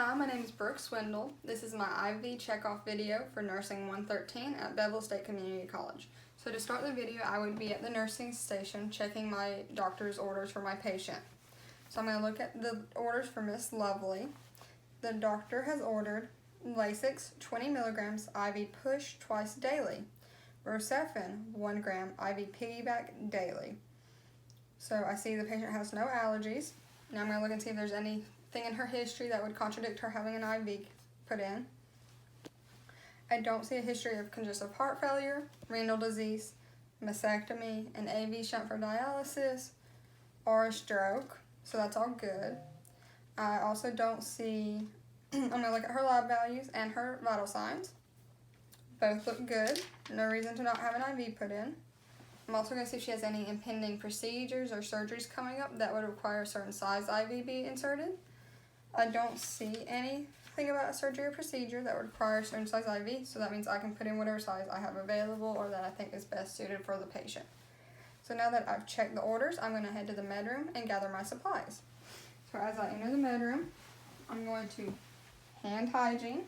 Hi, my name is Brooke Swindle. This is my IV checkoff video for Nursing 113 at Bevel State Community College. So to start the video, I would be at the nursing station checking my doctor's orders for my patient. So I'm going to look at the orders for Miss Lovely. The doctor has ordered Lasix 20 milligrams IV push twice daily, Rosefin 1 gram IV piggyback daily. So I see the patient has no allergies. Now I'm going to look and see if there's anything in her history that would contradict her having an IV put in. I don't see a history of congestive heart failure, renal disease, mastectomy, an AV shunt for dialysis, or a stroke, so that's all good. I also don't see, I'm going to look at her lab values and her vital signs. Both look good, no reason to not have an IV put in. I'm also going to see if she has any impending procedures or surgeries coming up that would require a certain size IV be inserted. I don't see anything about a surgery or procedure that would require a certain size IV, so that means I can put in whatever size I have available or that I think is best suited for the patient. So now that I've checked the orders, I'm going to head to the med room and gather my supplies. So as I enter the med room, I'm going to hand hygiene.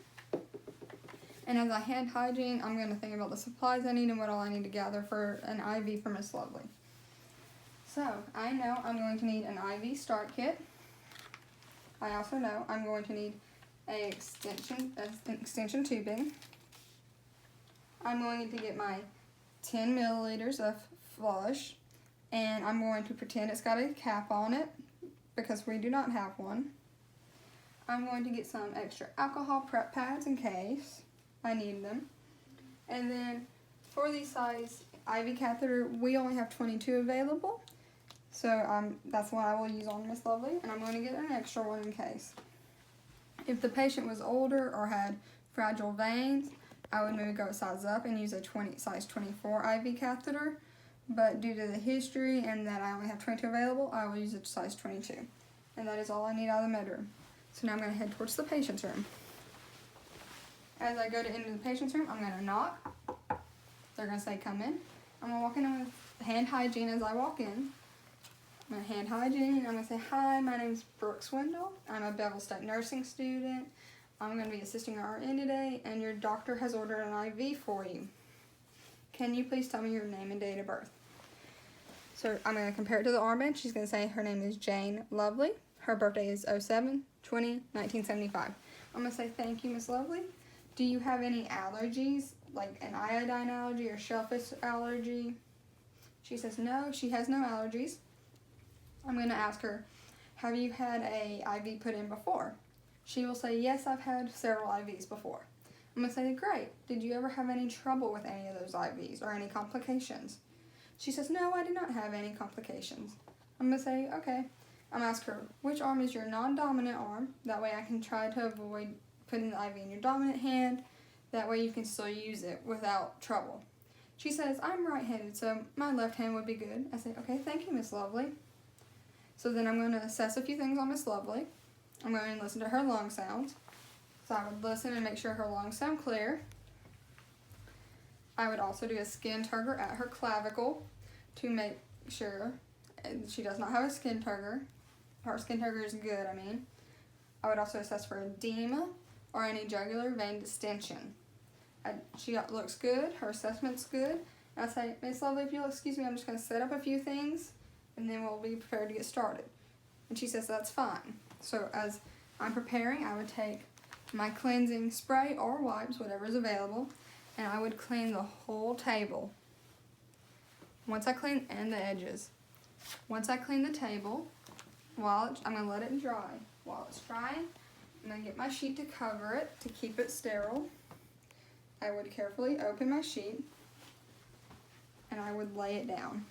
And as I hand hygiene, I'm going to think about the supplies I need and what all I need to gather for an IV for Miss Lovely. So I know I'm going to need an IV start kit. I also know I'm going to need an extension tubing. I'm going to get my 10 milliliters of flush, and I'm going to pretend it's got a cap on it because we do not have one. I'm going to get some extra alcohol prep pads in case I need them. And then for the size IV catheter, we only have 22 available. So that's what I will use on Miss Lovely, and I'm going to get an extra one in case. If the patient was older or had fragile veins, I would maybe go size up and use a size 24 IV catheter. But due to the history and that I only have 22 available, I will use a size 22. And that is all I need out of the med room. So now I'm going to head towards the patient's room. As I go to enter the patient's room, I'm going to knock. They're going to say, come in. I'm going to walk in with hand hygiene as I walk in. I'm going to hand hygiene. I'm going to say, hi, my name is Brooke Swindle. I'm a Bevel State nursing student. I'm going to be assisting our RN today, and your doctor has ordered an IV for you. Can you please tell me your name and date of birth? So I'm going to compare it to the armband. She's going to say her name is Jane Lovely. Her birthday is 07/20/1975. I'm going to say, thank you, Miss Lovely. Do you have any allergies, like an iodine allergy or shellfish allergy? She says no, she has no allergies. I'm going to ask her, have you had a IV put in before? She will say, yes, I've had several IVs before. I'm going to say, great. Did you ever have any trouble with any of those IVs or any complications? She says, no, I did not have any complications. I'm going to say, okay. I'm going to ask her, which arm is your non-dominant arm? That way I can try to avoid putting the IV in your dominant hand. That way you can still use it without trouble. She says, I'm right-handed, so my left hand would be good. I say, okay, thank you, Miss Lovely. So then I'm going to assess a few things on Miss Lovely. I'm going to listen to her lung sounds. So I would listen and make sure her lungs sound clear. I would also do a skin turgor at her clavicle to make sure she does not have a skin turgor. Her skin turgor is good, I mean. I would also assess for edema or any jugular vein distension. She looks good, her assessment's good. And I say, Miss Lovely, if you'll excuse me, I'm just going to set up a few things and then we'll be prepared to get started. And she says that's fine. So as I'm preparing, I would take my cleansing spray or wipes, whatever is available, and I would clean the whole table. And the edges. Once I clean the table, I'm going to let it dry. While it's drying, I'm going to get my sheet to cover it to keep it sterile. I would carefully open my sheet and I would lay it down.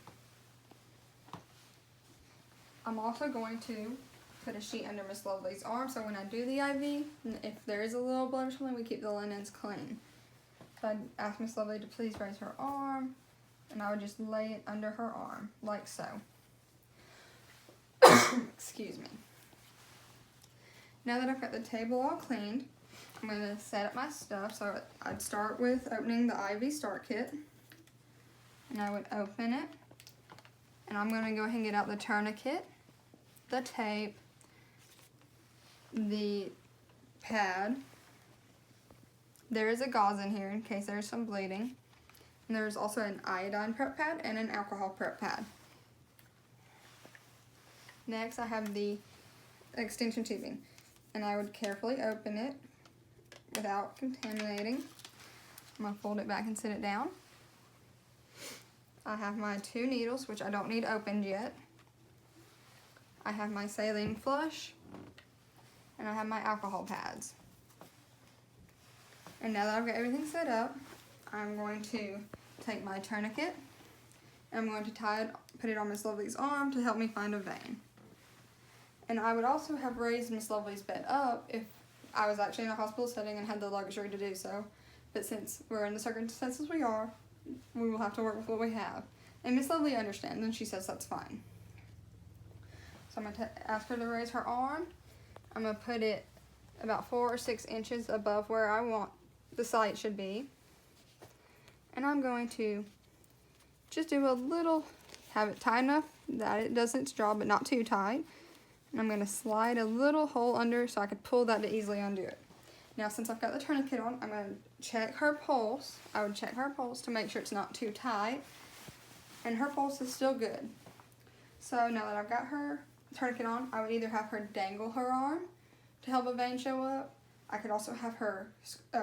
I'm also going to put a sheet under Miss Lovely's arm so when I do the IV, if there is a little blood or something, we keep the linens clean. So I'd ask Miss Lovely to please raise her arm and I would just lay it under her arm, like so. Excuse me. Now that I've got the table all cleaned, I'm going to set up my stuff. So I'd start with opening the IV start kit. And I would open it. And I'm going to go ahead and get out the tourniquet, the tape, the pad. There is a gauze in here in case there's some bleeding. And there's also an iodine prep pad and an alcohol prep pad. Next, I have the extension tubing, and I would carefully open it without contaminating. I'm going to fold it back and sit it down. I have my 2 needles, which I don't need opened yet. I have my saline flush, and I have my alcohol pads. And now that I've got everything set up, I'm going to take my tourniquet, and I'm going to put it on Miss Lovely's arm to help me find a vein. And I would also have raised Miss Lovely's bed up if I was actually in a hospital setting and had the luxury to do so. But since we're in the circumstances we are, we will have to work with what we have. And Miss Lovely understands, and she says that's fine. So I'm going to ask her to raise her arm. I'm going to put it about 4 or 6 inches above where I want the site should be. And I'm going to just do a little, have it tight enough that it does its job, but not too tight. And I'm going to slide a little hole under so I could pull that to easily undo it. Now, since I've got the tourniquet on, I'm going to check her pulse. I would check her pulse to make sure it's not too tight. And her pulse is still good. So now that I've got her tourniquet on, I would either have her dangle her arm to help a vein show up. I could also have her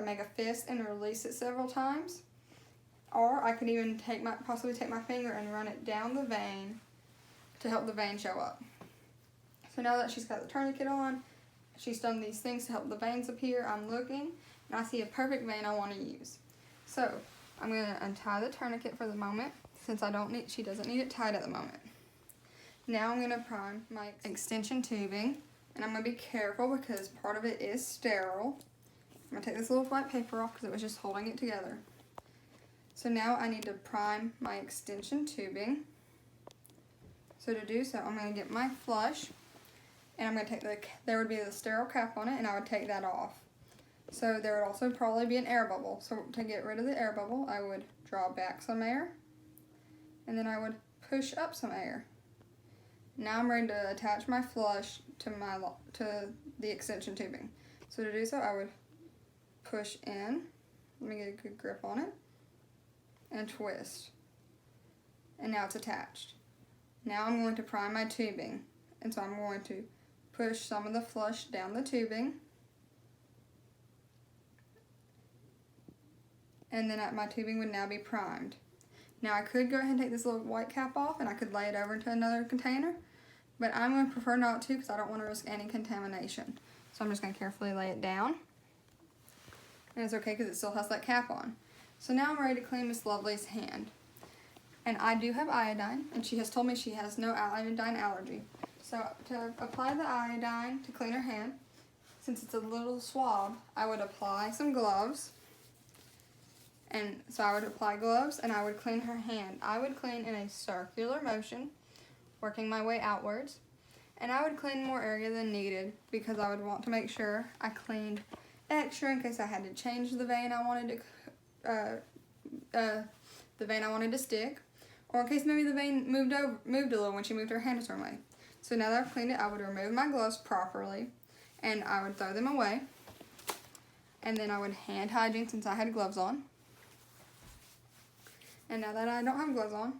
make a fist and release it several times. Or I could even possibly take my finger and run it down the vein to help the vein show up. So now that she's got the tourniquet on, she's done these things to help the veins appear, I'm looking, and I see a perfect vein I want to use. So I'm going to untie the tourniquet for the moment, since she doesn't need it tight at the moment. Now I'm going to prime my extension tubing, and I'm going to be careful because part of it is sterile. I'm going to take this little white paper off because it was just holding it together. So now I need to prime my extension tubing. So to do so, I'm going to get my flush, and I'm going to take there would be the sterile cap on it, and I would take that off. So there would also probably be an air bubble. So to get rid of the air bubble, I would draw back some air, and then I would push up some air. Now I'm ready to attach my flush to the extension tubing. So to do so, I would push in, let me get a good grip on it, and twist. And now it's attached. Now I'm going to prime my tubing, and so I'm going to push some of the flush down the tubing, and then my tubing would now be primed. Now I could go ahead and take this little white cap off, and I could lay it over into another container, but I'm going to prefer not to because I don't want to risk any contamination. So I'm just going to carefully lay it down, and it's okay because it still has that cap on. So now I'm ready to clean Miss Lovely's hand. And I do have iodine, and she has told me she has no iodine allergy. So to apply the iodine to clean her hand, since it's a little swab, I would apply some gloves. And so I would apply gloves, and I would clean her hand. I would clean in a circular motion, working my way outwards. And I would clean more area than needed because I would want to make sure I cleaned extra in case I had to change the vein I wanted to stick, or in case maybe the vein moved a little when she moved her hand a certain way. So now that I've cleaned it, I would remove my gloves properly, and I would throw them away. And then I would hand hygiene since I had gloves on. And now that I don't have gloves on,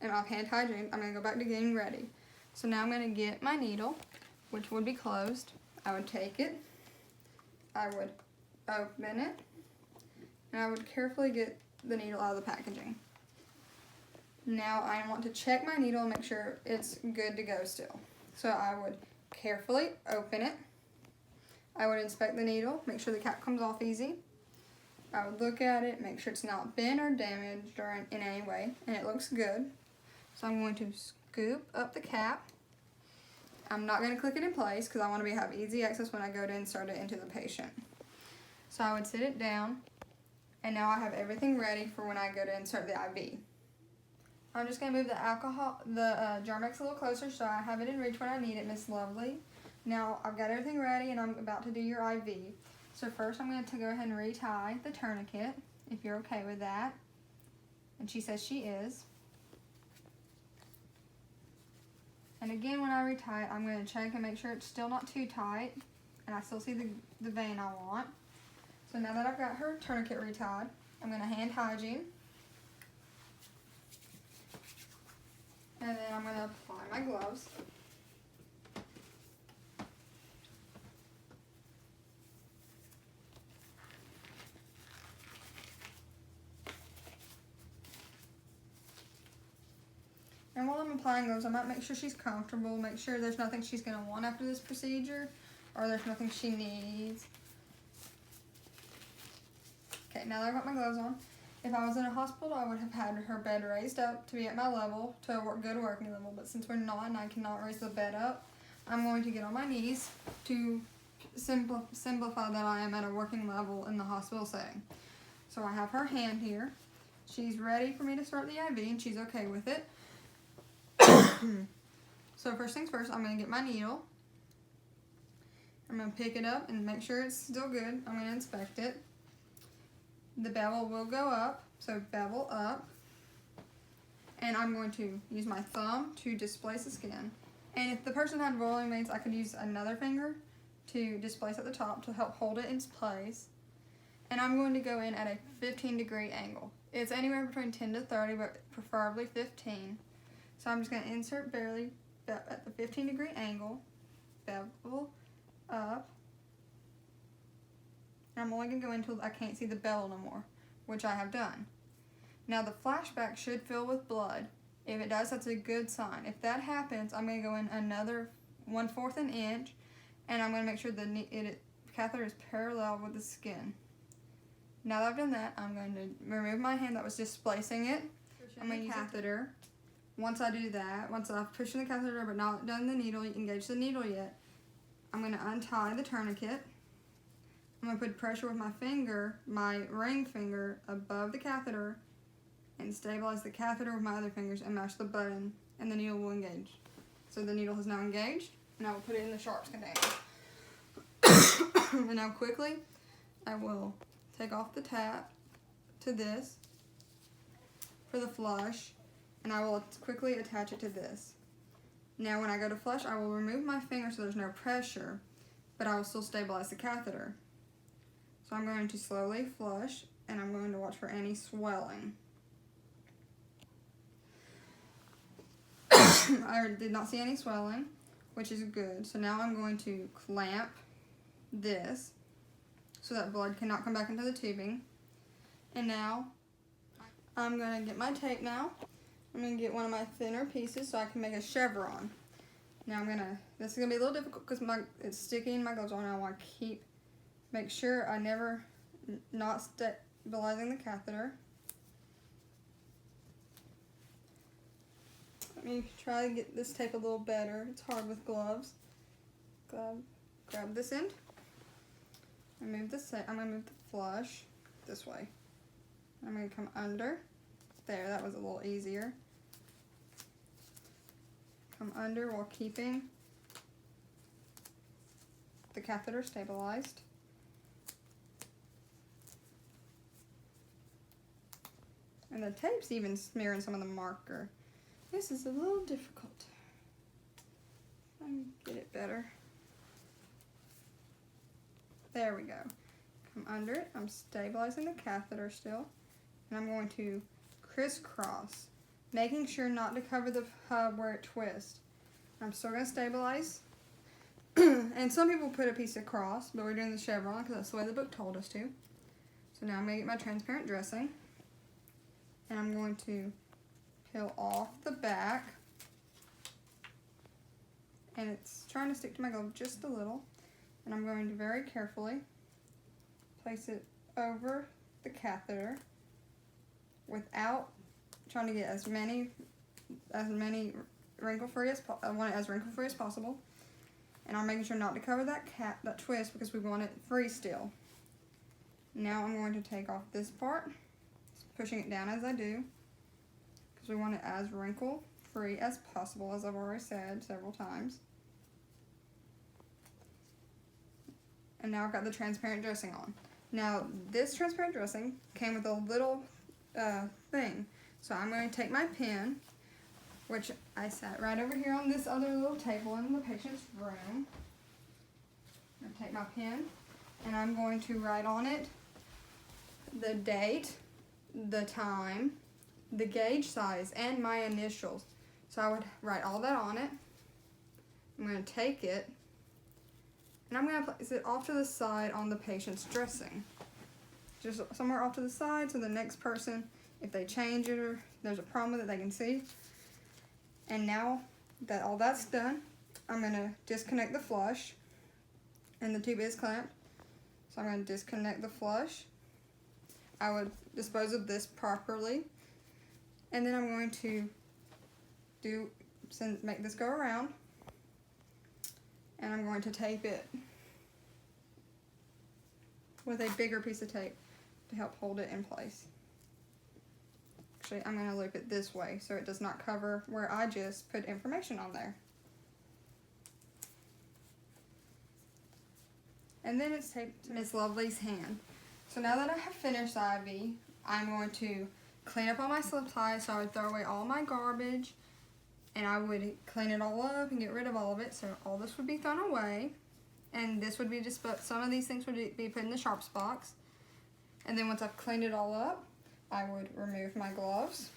and I've hand hygiene, I'm going to go back to getting ready. So now I'm going to get my needle, which would be closed. I would take it, I would open it, and I would carefully get the needle out of the packaging. Now I want to check my needle and make sure it's good to go still. So I would carefully open it. I would inspect the needle, make sure the cap comes off easy. I would look at it, make sure it's not bent or damaged or in any way, and it looks good. So I'm going to scoop up the cap. I'm not going to click it in place because I want to have easy access when I go to insert it into the patient. So I would sit it down, and now I have everything ready for when I go to insert the IV. I'm just going to move the Germ-X a little closer so I have it in reach when I need it, Miss Lovely. Now I've got everything ready and I'm about to do your IV. So first I'm going to go ahead and retie the tourniquet, if you're okay with that. And she says she is. And again, when I retie it, I'm going to check and make sure it's still not too tight. and I still see the vein I want. So now that I've got her tourniquet retied, I'm going to hand hygiene. And then I'm going to apply my gloves. And while I'm applying those, I might make sure she's comfortable, make sure there's nothing she's going to want after this procedure, or there's nothing she needs. Okay, now that I've got my gloves on, if I was in a hospital, I would have had her bed raised up to be at my level, to a good working level, but since we're not and I cannot raise the bed up, I'm going to get on my knees to simplify that I am at a working level in the hospital setting. So I have her hand here. She's ready for me to start the IV, and she's okay with it. So first things first, I'm going to get my needle. I'm going to pick it up and make sure it's still good. I'm going to inspect it. The bevel will go up, so bevel up. And I'm going to use my thumb to displace the skin. And if the person had rolling veins, I could use another finger to displace at the top to help hold it in place. And I'm going to go in at a 15-degree angle. It's anywhere between 10 to 30, but preferably 15. So I'm just going to insert barely at the 15-degree angle, bevel up. And I'm only going to go until I can't see the bevel no more, which I have done. Now the flashback should fill with blood. If it does, that's a good sign. If that happens, I'm going to go in another 1/4 an inch, and I'm going to make sure the catheter is parallel with the skin. Now that I've done that, I'm going to remove my hand that was displacing it. I'm going to use the catheter. Once I do that, once I've pushed in the catheter but not done the needle, engage the needle yet, I'm going to untie the tourniquet. I'm going to put pressure with my finger, my ring finger, above the catheter and stabilize the catheter with my other fingers and mash the button, and the needle will engage. So the needle has now engaged, and I will put it in the sharps container. And now quickly, I will take off the tap to this for the flush, and I will quickly attach it to this. Now when I go to flush, I will remove my finger so there's no pressure, but I will still stabilize the catheter. So I'm going to slowly flush, and I'm going to watch for any swelling. I did not see any swelling, which is good. So now I'm going to clamp this so that blood cannot come back into the tubing. And now I'm going to get my tape now. I'm going to get one of my thinner pieces so I can make a chevron. Now this is going to be a little difficult because it's sticky in my gloves on, and I want to make sure I never not stabilizing the catheter. Let me try to get this tape a little better. It's hard with gloves. Grab this end. I'm going to move the flush this way. I'm going to come under. There, that was a little easier. Come under while keeping the catheter stabilized. And the tape's even smearing some of the marker. This is a little difficult. I can get it better. There we go. Come under it. I'm stabilizing the catheter still. And I'm going to crisscross, making sure not to cover the hub where it twists. I'm still going to stabilize. And some people put a piece across, but we're doing the chevron because that's the way the book told us to. So now I'm going to get my transparent dressing. And I'm going to peel off the back. And it's trying to stick to my glove just a little. And I'm going to very carefully place it over the catheter without trying to get as many wrinkle-free as I want it as wrinkle-free as possible. And I'm making sure not to cover that twist because we want it free still. Now I'm going to take off this part, pushing it down as I do, because we want it as wrinkle-free as possible, as I've already said several times. And now I've got the transparent dressing on. Now this transparent dressing came with a little thing. So I'm going to take my pen, which I sat right over here on this other little table in the patient's room. I'm going to take my pen and I'm going to write on it the date, the time, the gauge size, and my initials. So I would write all that on it. I'm going to take it and I'm going to place it off to the side on the patient's dressing. Just somewhere off to the side so the next person, if they change it or there's a problem with it, they can see. And now that all that's done, I'm going to disconnect the flush, and the tube is clamped. So I'm going to disconnect the flush. I would dispose of this properly, and then I'm going to make this go around, and I'm going to tape it with a bigger piece of tape to help hold it in place. Actually, I'm going to loop it this way so it does not cover where I just put information on there. And then it's taped to Miss Lovely's hand. So now that I have finished the IV, I'm going to clean up all my slip ties. So I would throw away all my garbage and I would clean it all up and get rid of all of it. So all this would be thrown away, and this would be some of these things would be put in the sharps box. And then once I've cleaned it all up, I would remove my gloves.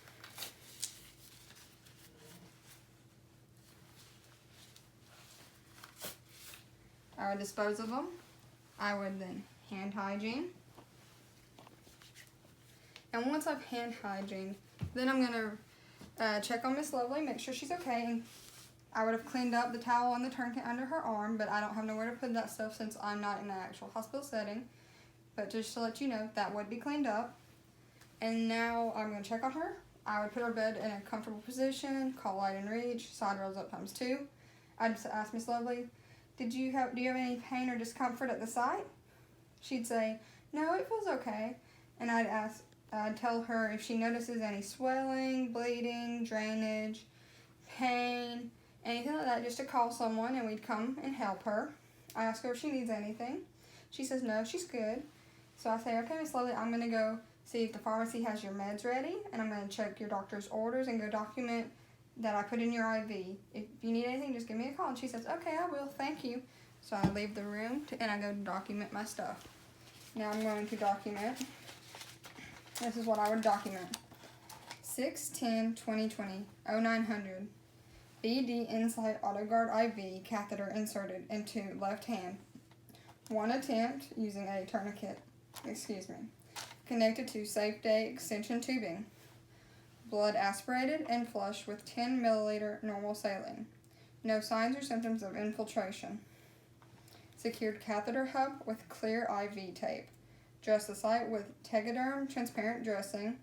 I would dispose of them. I would then hand hygiene. And once I've hand hygiened, then I'm going to check on Miss Lovely, make sure she's okay. And I would have cleaned up the towel and the tourniquet under her arm, but I don't have nowhere to put that stuff since I'm not in an actual hospital setting. But just to let you know, that would be cleaned up. And now I'm going to check on her. I would put her bed in a comfortable position, call light and reach, side rolls up ×2. I'd ask Miss Lovely, do you have any pain or discomfort at the site? She'd say, no, it feels okay. And I'd tell her if she notices any swelling, bleeding, drainage, pain, anything like that, just to call someone and we'd come and help her. I ask her if she needs anything. She says no, she's good. So I say, okay, Miss Lovely, I'm going to go see if the pharmacy has your meds ready, and I'm going to check your doctor's orders and go document that I put in your IV. If you need anything, just give me a call. And she says, okay, I will, thank you. So I leave the room and I go document my stuff. Now I'm going to document. This is what I would document. 6/10/2020, 0900. BD Insight AutoGuard IV catheter inserted into left hand. 1 attempt using a tourniquet. Connected to safe day extension tubing. Blood aspirated and flushed with 10 milliliter normal saline. No signs or symptoms of infiltration. Secured catheter hub with clear IV tape. Dress the site with Tegaderm transparent dressing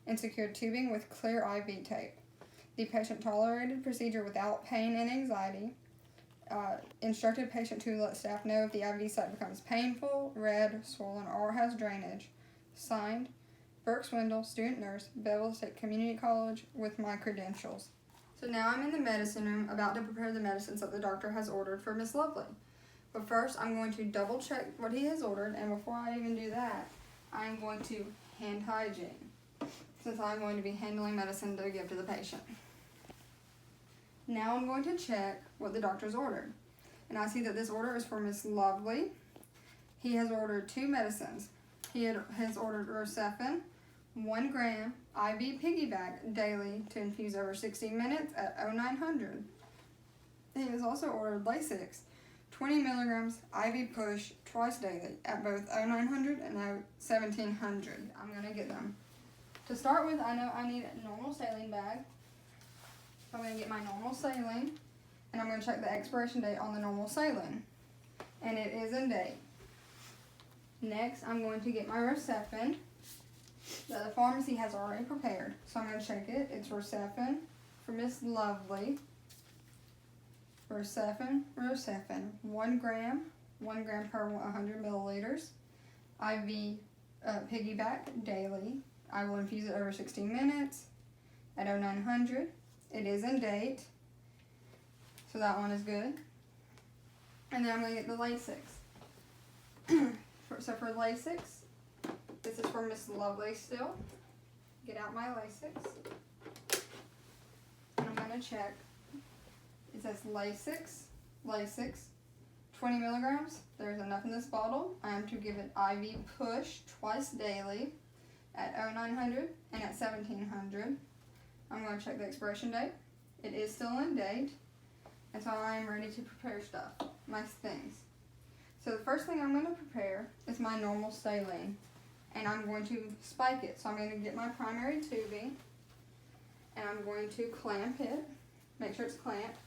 and secured tubing with clear IV tape. The patient tolerated procedure without pain and anxiety. Instructed patient to let staff know if the IV site becomes painful, red, swollen, or has drainage. Signed, Burke Swindle, student nurse, Bevel State Community College, with my credentials. So now I'm in the medicine room about to prepare the medicines that the doctor has ordered for Miss Lovely. But first I'm going to double check what he has ordered, and before I even do that, I'm going to hand hygiene, since I'm going to be handling medicine to give to the patient. Now I'm going to check what the doctor's ordered. And I see that this order is for Miss Lovely. He has ordered 2 medicines. He has ordered Rocephin, 1 gram, IV piggyback daily to infuse over 60 minutes at 0900. He has also ordered Lasix, 20 milligrams IV push twice daily at both 0900 and 1700. I'm going to get them. To start with, I know I need a normal saline bag. I'm going to get my normal saline, and I'm going to check the expiration date on the normal saline, and it is in date. Next, I'm going to get my Rocephin that the pharmacy has already prepared. So I'm going to check it. It's Rocephin for Miss Lovely. Rocephin, 1 gram per 100 milliliters. IV piggyback daily. I will infuse it over 60 minutes at 0900. It is in date, so that one is good. And then I'm going to get the Lasix. So for Lasix, this is for Miss Lovely still. Get out my Lasix. And I'm going to check. It says Lasix, 20 milligrams. There's enough in this bottle. I am to give it IV push twice daily at 0900 and at 1700. I'm going to check the expiration date. It is still in date. And so I am ready to prepare stuff, my things. So the first thing I'm going to prepare is my normal saline. And I'm going to spike it. So I'm going to get my primary tubing. And I'm going to clamp it. Make sure it's clamped.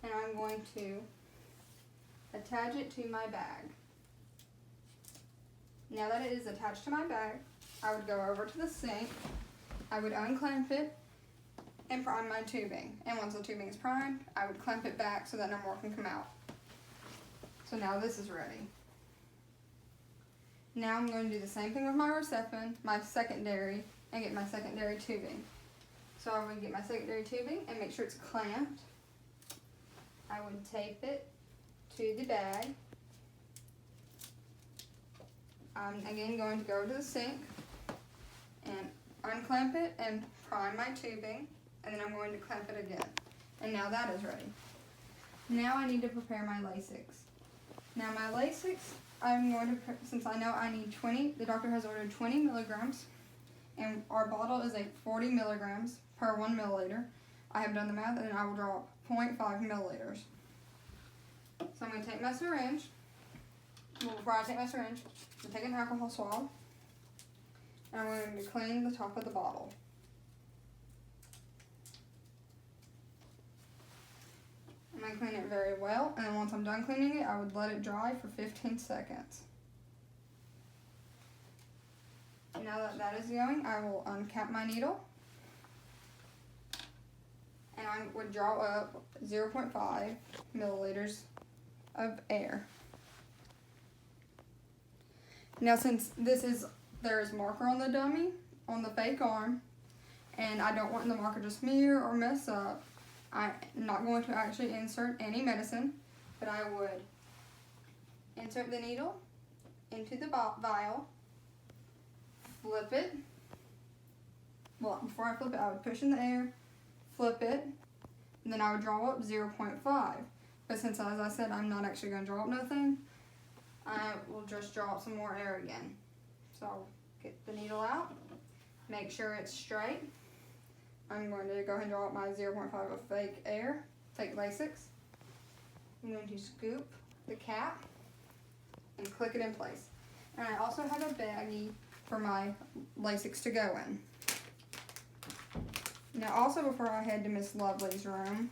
And I'm going to attach it to my bag. Now that it is attached to my bag, I would go over to the sink. I would unclamp it and prime my tubing. And once the tubing is primed, I would clamp it back so that no more can come out. So now this is ready. Now I'm going to do the same thing with my Recepin, my secondary, and get my secondary tubing. So I would get my secondary tubing and make sure it's clamped. I would tape it to the bag. I'm again going to go to the sink and unclamp it and prime my tubing, and then I'm going to clamp it again. And now that is ready. Now I need to prepare my Lasix. Now my Lasix, I'm going to, since I know I need 20, the doctor has ordered 20 milligrams, and our bottle is a 40 milligrams per 1 milliliter. I have done the math, and I will draw 0.5 milliliters. So I'm going to take my syringe. Well, before I take my syringe, I'm going to take an alcohol swab, and I'm going to clean the top of the bottle. I'm going to clean it very well, and then once I'm done cleaning it, I would let it dry for 15 seconds. Now that that is going, I will uncap my needle, and I would draw up 0.5 milliliters of air. Now since there is marker on the dummy, on the fake arm, and I don't want the marker to smear or mess up, I'm not going to actually insert any medicine, but I would insert the needle into the vial, flip it. Well, before I flip it, I would push in the air, flip it, and then I would draw up 0.5. But since, as I said, I'm not actually going to draw up nothing, I will just draw up some more air again. So I'll get the needle out, make sure it's straight. I'm going to go ahead and draw up my 0.5 of fake air, fake Lasix. I'm going to scoop the cap and click it in place. And I also have a baggie for my Lasix to go in. Now also before I head to Miss Lovely's room,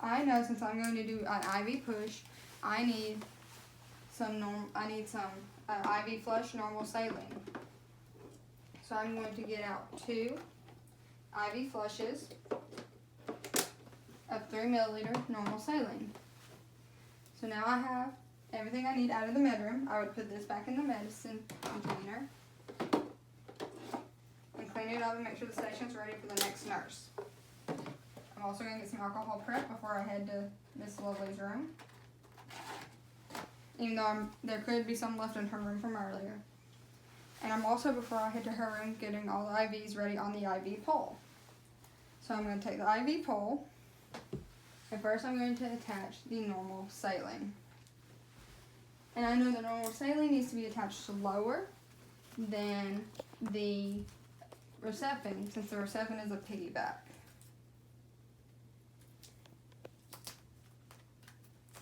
I know since I'm going to do an IV push, I need some IV flush normal saline. So I'm going to get out 2 IV flushes of 3 milliliter normal saline. So now I have everything I need out of the medroom. I would put this back in the medicine container and clean it up and make sure the station's ready for the next nurse. I'm also going to get some alcohol prep before I head to Miss Lovely's room. Even though there could be some left in her room from earlier. And I'm also, before I head to her room, getting all the IVs ready on the IV pole. So I'm going to take the IV pole, and first I'm going to attach the normal saline. And I know the normal saline needs to be attached lower than the Recepin, since the Recepin is a piggyback.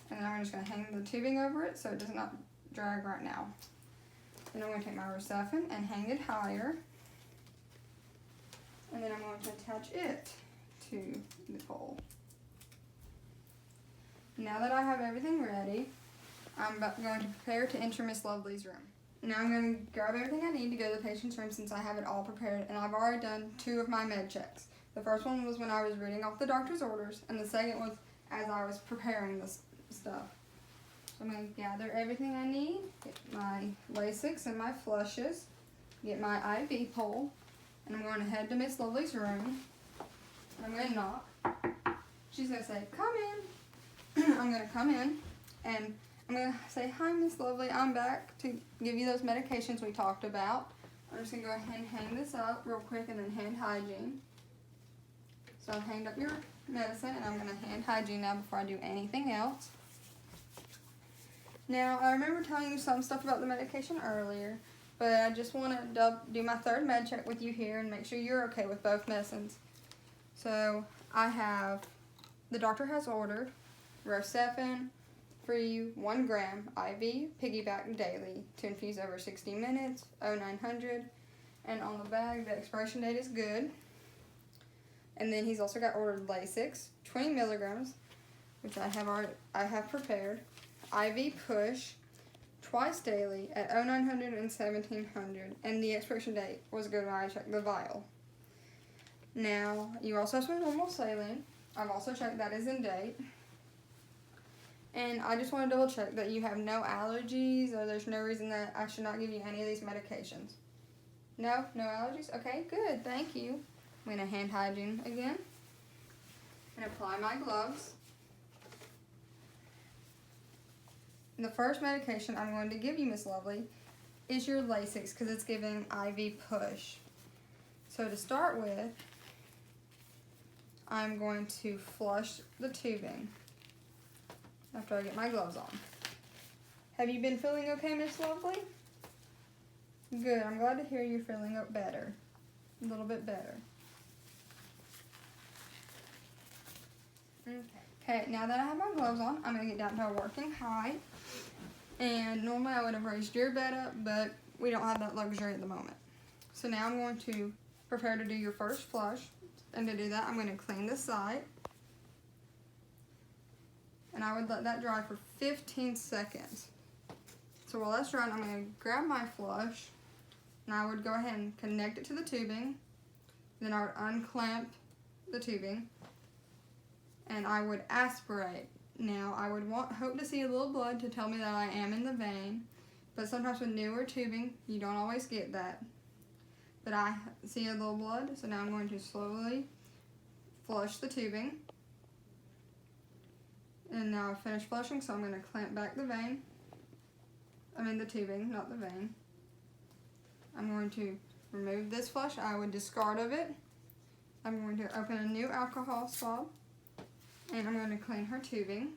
And then I'm just going to hang the tubing over it so it does not drag right now. Then I'm going to take my Recepin and hang it higher. And then I'm going to attach it to the pole. Now that I have everything ready, I'm going to prepare to enter Miss Lovely's room. Now I'm going to grab everything I need to go to the patient's room since I have it all prepared, and I've already done 2 of my med checks. The first one was when I was reading off the doctor's orders, and the second was as I was preparing this stuff. So I'm going to gather everything I need, get my Lasix and my flushes, get my IV pole, and I'm going to head to Miss Lovely's room. I'm going to knock. She's going to say, "Come in." I'm going to come in, and I'm going to say, "Hi, Miss Lovely, I'm back to give you those medications we talked about." I'm just going to go ahead and hang this up real quick and then hand hygiene. So I've hanged up your medicine, and I'm going to hand hygiene now before I do anything else. Now, I remember telling you some stuff about the medication earlier, but I just want to do my third med check with you here and make sure you're okay with both medicines. So, the doctor has ordered Rosefin for you 1 gram IV piggyback daily to infuse over 60 minutes, 0900, and on the bag the expiration date is good. And then he's also got ordered Lasix, 20 milligrams, which I have prepared, IV push, twice daily at 0900 and 1700, and the expiration date was good when I checked the vial. Now, you also have some normal saline. I've also checked that is in date. And I just want to double check that you have no allergies or there's no reason that I should not give you any of these medications. No allergies? Okay, good, thank you. I'm going to hand hygiene again and apply my gloves. The first medication I'm going to give you, Miss Lovely, is your Lasix because it's giving IV push. So to start with, I'm going to flush the tubing after I get my gloves on. Have you been feeling okay, Miss Lovely? Good, I'm glad to hear you're feeling better, a little bit better. Okay, now that I have my gloves on, I'm going to get down to a working height. And normally I would have raised your bed up, but we don't have that luxury at the moment. So now I'm going to prepare to do your first flush. And to do that, I'm going to clean the site. And I would let that dry for 15 seconds. So while that's drying, I'm going to grab my flush. And I would go ahead and connect it to the tubing. Then I would unclamp the tubing. And I would aspirate. Now, I would hope to see a little blood to tell me that I am in the vein, but sometimes with newer tubing, you don't always get that. But I see a little blood, so now I'm going to slowly flush the tubing. And now I've finished flushing, so I'm going to clamp back the vein. The tubing, not the vein. I'm going to remove this flush. I would discard of it. I'm going to open a new alcohol swab. And I'm going to clean her tubing.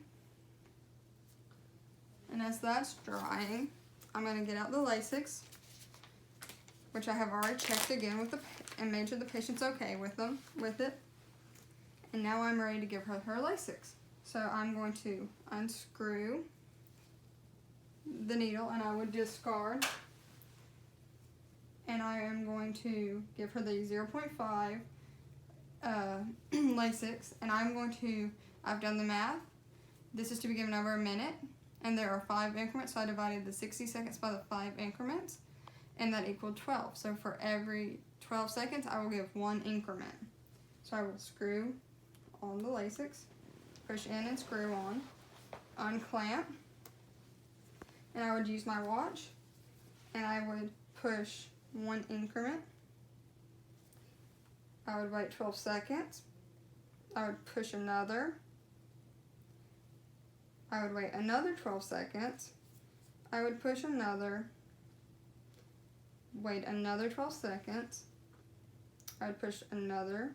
And as that's drying, I'm going to get out the Lasix, which I have already checked again and made sure the patient's okay with it. And now I'm ready to give her Lasix. So I'm going to unscrew the needle and I would discard. And I am going to give her the 0.5 Lasix, and I've done the math. This is to be given over a minute, and there are 5 increments, so I divided the 60 seconds by the 5 increments, and that equaled 12. So for every 12 seconds, I will give 1 increment. So I will screw on the Lasix, push in and screw on, unclamp, and I would use my watch, and I would push 1 increment. I would wait 12 seconds. I would push another. I would wait another 12 seconds. I would push another. Wait another 12 seconds. I would push another.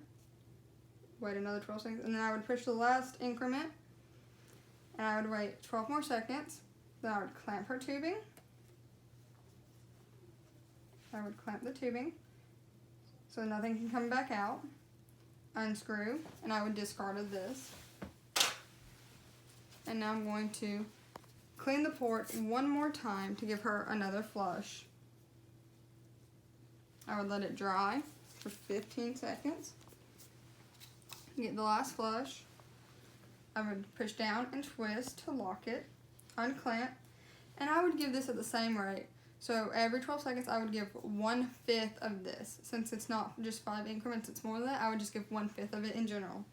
Wait another 12 seconds. And then I would push the last increment. And I would wait 12 more seconds. Then I would clamp her tubing. I would clamp the tubing so nothing can come back out. Unscrew, and I would discard of this. And now I'm going to clean the port 1 more time to give her another flush. I would let it dry for 15 seconds. Get the last flush. I would push down and twist to lock it, unclamp, and I would give this at the same rate. So every 12 seconds, I would give 1/5 of this. Since it's not just 5 increments, it's more than that, I would just give 1/5 of it in general.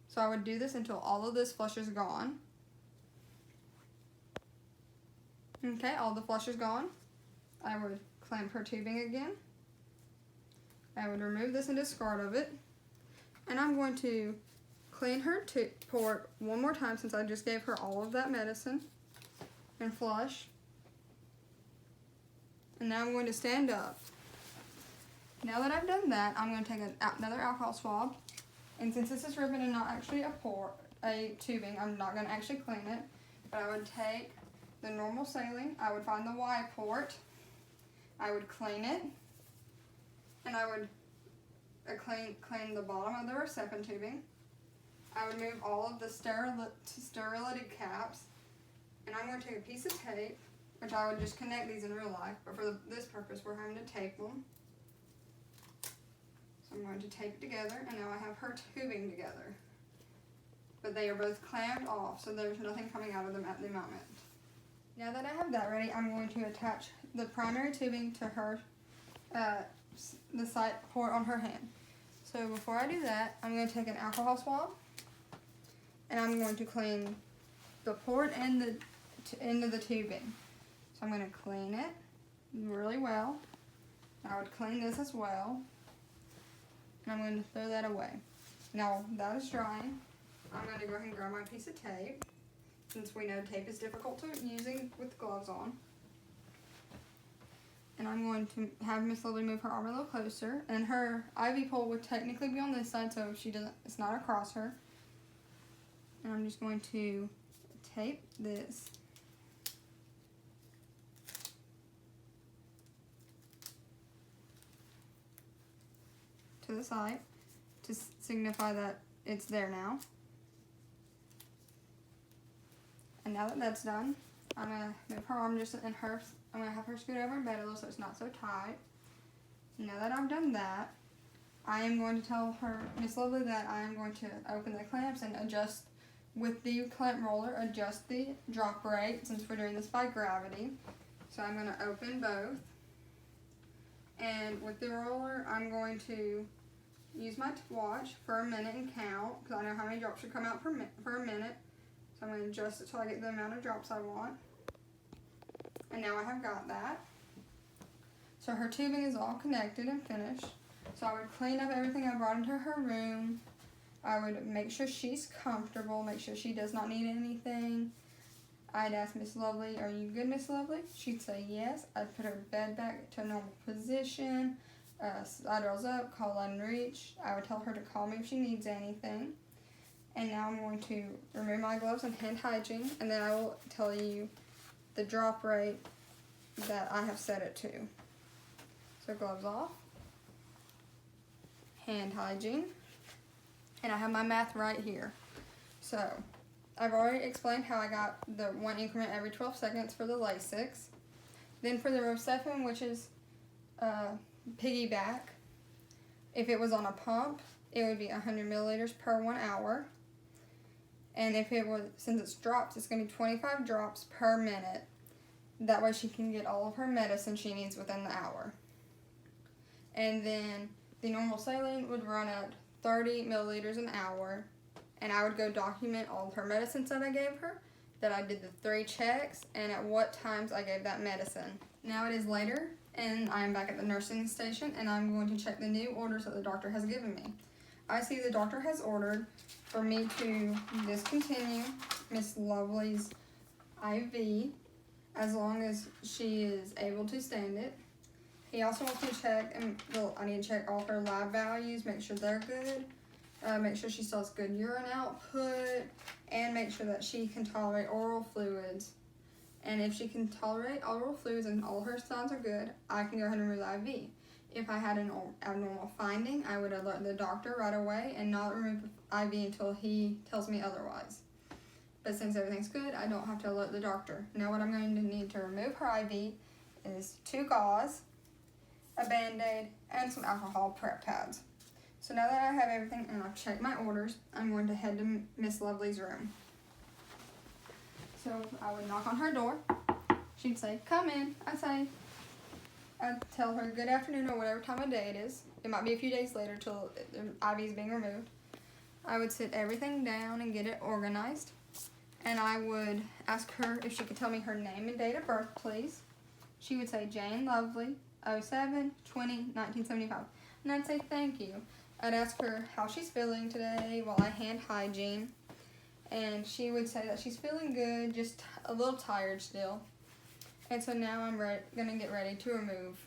So I would do this until all of this flush is gone. Okay, all the flush is gone. I would clamp her tubing again. I would remove this and discard of it. And I'm going to clean her port 1 more time since I just gave her all of that medicine. And flush. And now I'm going to stand up. Now that I've done that, I'm going to take another alcohol swab. And since this is ribbon and not actually a tubing, I'm not going to actually clean it. but I would take the normal saline, I would find the Y port, I would clean it, and I would clean the bottom of the reception tubing. I would move all of the sterility caps, and I'm going to take a piece of tape, which I would just connect these in real life, but for this purpose we're having to tape them. So I'm going to tape it together, and now I have her tubing together. But they are both clamped off, so there's nothing coming out of them at the moment. Now that I have that ready, I'm going to attach the primary tubing to her, the side port on her hand. So before I do that, I'm going to take an alcohol swab, and I'm going to clean the port and the end of the tubing. So I'm going to clean it really well. I would clean this as well, and I'm going to throw that away. Now that is drying, I'm going to go ahead and grab my piece of tape, since we know tape is difficult to using with gloves on. And I'm going to have Miss Lily move her arm a little closer, and her IV pole would technically be on this side, so it's not across her. And I'm just going to tape this to the side to signify that it's there now. And now that that's done, I'm going to move her arm just in her, I'm going to have her scoot over and bed a little so it's not so tight. Now that I've done that, I am going to tell her, Miss Lovely, that I am going to open the clamps and adjust, with the clamp roller, adjust the drop rate, since we're doing this by gravity. So I'm going to open both. And with the roller, I'm going to use my watch for a minute and count, because I know how many drops should come out for a minute. So I'm going to adjust it till I get the amount of drops I want. And now I have got that. So her tubing is all connected and finished. So I would clean up everything I brought into her room. I would make sure she's comfortable, make sure she does not need anything. I'd ask Miss Lovely, "Are you good, Miss Lovely?" She'd say yes. I'd put her bed back to a normal position, slide her up, call unreached. I would tell her to call me if she needs anything. And now I'm going to remove my gloves and hand hygiene, and then I will tell you the drop rate that I have set it to. So gloves off, hand hygiene, and I have my math right here. So I've already explained how I got the 1 increment every 12 seconds for the Lasix. Then for the Rocephin, which is piggyback, if it was on a pump, it would be 100 milliliters per 1 hour. And if it was, since it's drops, it's going to be 25 drops per minute. That way she can get all of her medicine she needs within the hour. And then the normal saline would run at 30 milliliters an hour. And I would go document all of her medicines that I gave her, that I did the 3 checks, and at what times I gave that medicine. Now it is later, and I am back at the nursing station, and I'm going to check the new orders that the doctor has given me. I see the doctor has ordered for me to discontinue Miss Lovely's IV as long as she is able to stand it. He also wants me to check, I need to check all her lab values, make sure they're good, make sure she still has good urine output, and make sure that she can tolerate oral fluids. And if she can tolerate oral fluids and all her signs are good, I can go ahead and remove the IV. If I had an abnormal finding, I would alert the doctor right away and not remove the IV until he tells me otherwise. But since everything's good, I don't have to alert the doctor. Now what I'm going to need to remove her IV is 2 gauze, a Band-Aid, and some alcohol prep pads. So now that I have everything and I've checked my orders, I'm going to head to Miss Lovely's room. So I would knock on her door. She'd say, "Come in." I'd tell her good afternoon or whatever time of day it is. It might be a few days later till the IV is being removed. I would sit everything down and get it organized. And I would ask her if she could tell me her name and date of birth, please. She would say Jane Lovely, 07/20/1975. And I'd say thank you. I'd ask her how she's feeling today while I hand hygiene. And she would say that she's feeling good, just a little tired still. And so now I'm going to get ready to remove.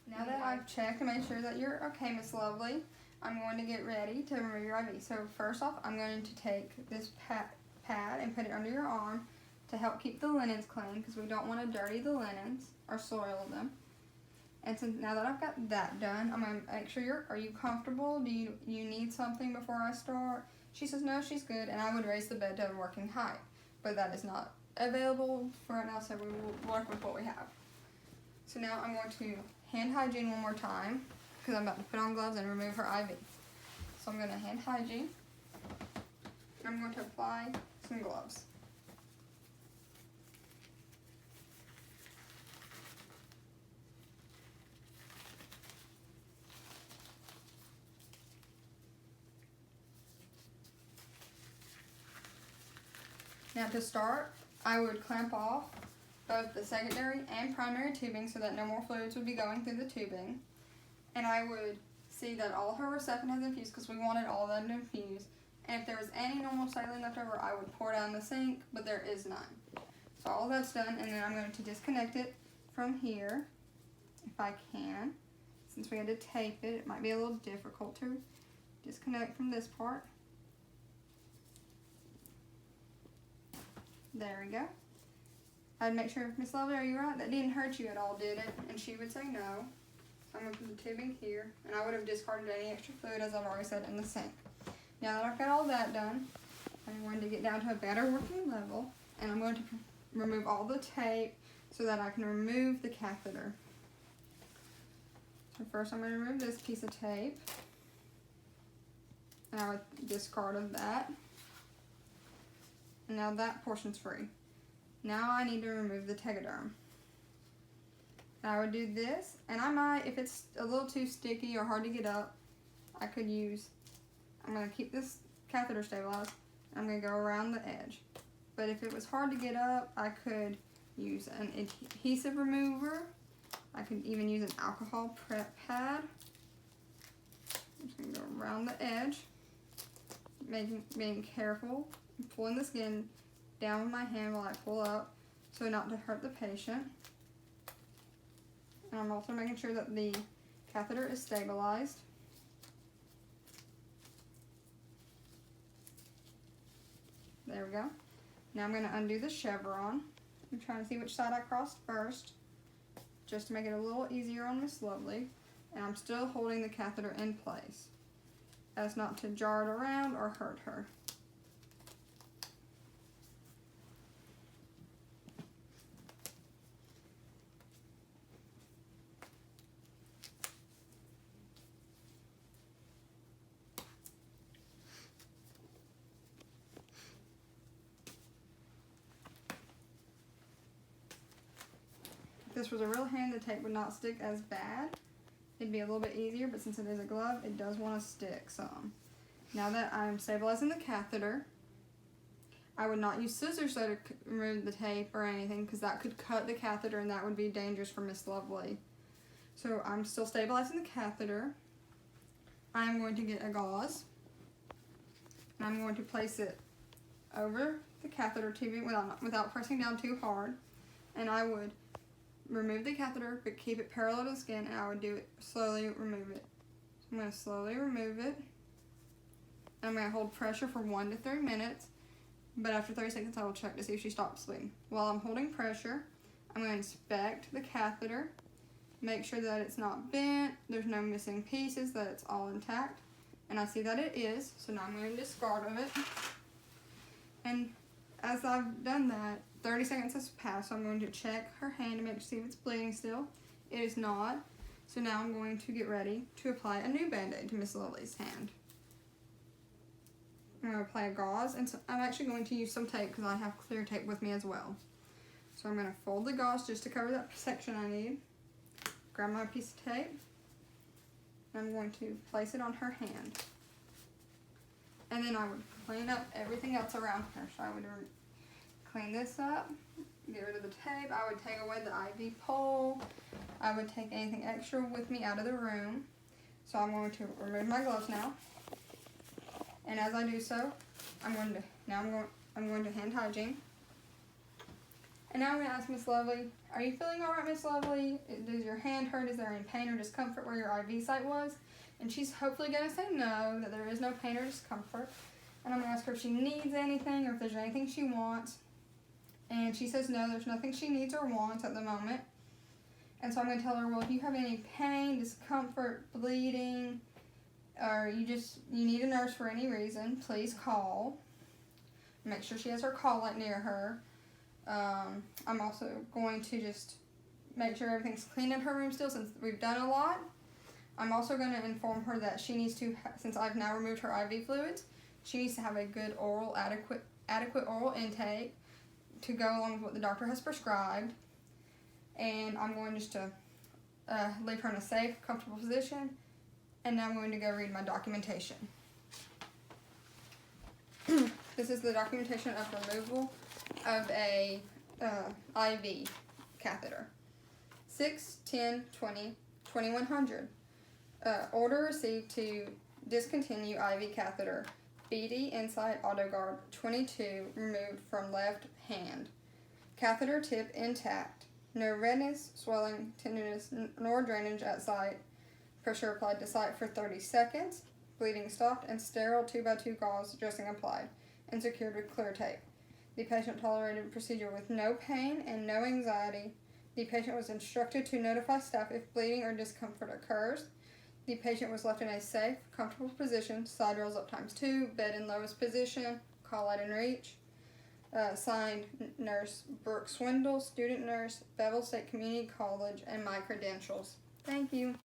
Now that I've checked to make sure that you're okay, Miss Lovely, I'm going to get ready to remove your IV. So first off, I'm going to take this pad and put it under your arm to help keep the linens clean because we don't want to dirty the linens or soil them. And so now that I've got that done, I'm going to make sure are you comfortable? Do you need something before I start? She says no, she's good, and I would raise the bed to a working height, but that is not available for right now, so we will work with what we have. So now I'm going to hand hygiene one more time because I'm about to put on gloves and remove her IV. So I'm going to hand hygiene. I'm going to apply some gloves. Now to start, I would clamp off both the secondary and primary tubing so that no more fluids would be going through the tubing. And I would see that all her reception has infused because we wanted all that to infuse. And if there was any normal saline left over, I would pour down the sink, but there is none. So all that's done, and then I'm going to disconnect it from here, if I can. Since we had to tape it, it might be a little difficult to disconnect from this part. There we go. I'd make sure, Miss Lovely, are you right? That didn't hurt you at all, did it? And she would say no. So I'm going to put the tubing here, and I would have discarded any extra fluid, as I've already said, in the sink. Now that I've got all that done, I'm going to get down to a better working level, and I'm going to remove all the tape so that I can remove the catheter. So first I'm going to remove this piece of tape, and I would discard of that. And now that portion's free. Now I need to remove the tegaderm. And I would do this, and I might, if it's a little too sticky or hard to get up, I could use, I'm going to keep this catheter stabilized, and I'm going to go around the edge. But if it was hard to get up, I could use an adhesive remover. I could even use an alcohol prep pad. I'm just going to go around the edge, being careful, pulling the skin down with my hand while I pull up so not to hurt the patient. And I'm also making sure that the catheter is stabilized. There we go. Now I'm going to undo the chevron. I'm trying to see which side I crossed first, just to make it a little easier on Miss Lovely. And I'm still holding the catheter in place, as not to jar it around or hurt her. If this was a real hand, the tape would not stick as bad. It'd be a little bit easier, but since it is a glove, it does want to stick some. Now that I'm stabilizing the catheter, I would not use scissors to remove the tape or anything because that could cut the catheter and that would be dangerous for Miss Lovely. So I'm still stabilizing the catheter. I'm going to get a gauze, and I'm going to place it over the catheter tubing without pressing down too hard. And I would remove the catheter, but keep it parallel to the skin, and I would do it slowly, remove it. So I'm going to slowly remove it. I'm going to hold pressure for 1 to 3 minutes, but after 30 seconds I will check to see if she stops bleeding. While I'm holding pressure, I'm going to inspect the catheter, make sure that it's not bent, there's no missing pieces, that it's all intact, and I see that it is, so now I'm going to discard of it. And as I've done that, 30 seconds has passed, so I'm going to check her hand to see if it's bleeding still. It is not. So now I'm going to get ready to apply a new band-aid to Miss Lily's hand. I'm going to apply a gauze, and so I'm actually going to use some tape because I have clear tape with me as well. So I'm going to fold the gauze just to cover that section I need. Grab my piece of tape, and I'm going to place it on her hand. And then I would clean up everything else around her. So I would clean this up, get rid of the tape. I would take away the IV pole. I would take anything extra with me out of the room. So I'm going to remove my gloves now. And as I do so, I'm going to hand hygiene. And now I'm going to ask Miss Lovely, are you feeling all right, Miss Lovely? Does your hand hurt? Is there any pain or discomfort where your IV site was? And she's hopefully going to say no, that there is no pain or discomfort. And I'm going to ask her if she needs anything or if there's anything she wants. And she says no, there's nothing she needs or wants at the moment. And so I'm going to tell her, well, if you have any pain, discomfort, bleeding, or you need a nurse for any reason, please call. Make sure she has her call light near her. I'm also going to just make sure everything's clean in her room still, since we've done a lot. I'm also going to inform her that she needs to, since I've now removed her IV fluids, she needs to have a good adequate oral intake to go along with what the doctor has prescribed. And I'm going just to leave her in a safe, comfortable position. And now I'm going to go read my documentation. This is the documentation of removal of a IV catheter. 6/10/20/2100. Order received to discontinue IV catheter. BD Insight AutoGuard 22 removed from left hand. Catheter tip intact. No redness, swelling, tenderness, nor drainage at site. Pressure applied to site for 30 seconds. Bleeding stopped and sterile 2x2 gauze dressing applied and secured with clear tape. The patient tolerated procedure with no pain and no anxiety. The patient was instructed to notify staff if bleeding or discomfort occurs. The patient was left in a safe, comfortable position, side rolls up ×2, bed in lowest position, call light in reach. Signed, Nurse Brooke Swindle, student nurse, Bevel State Community College, and my credentials. Thank you.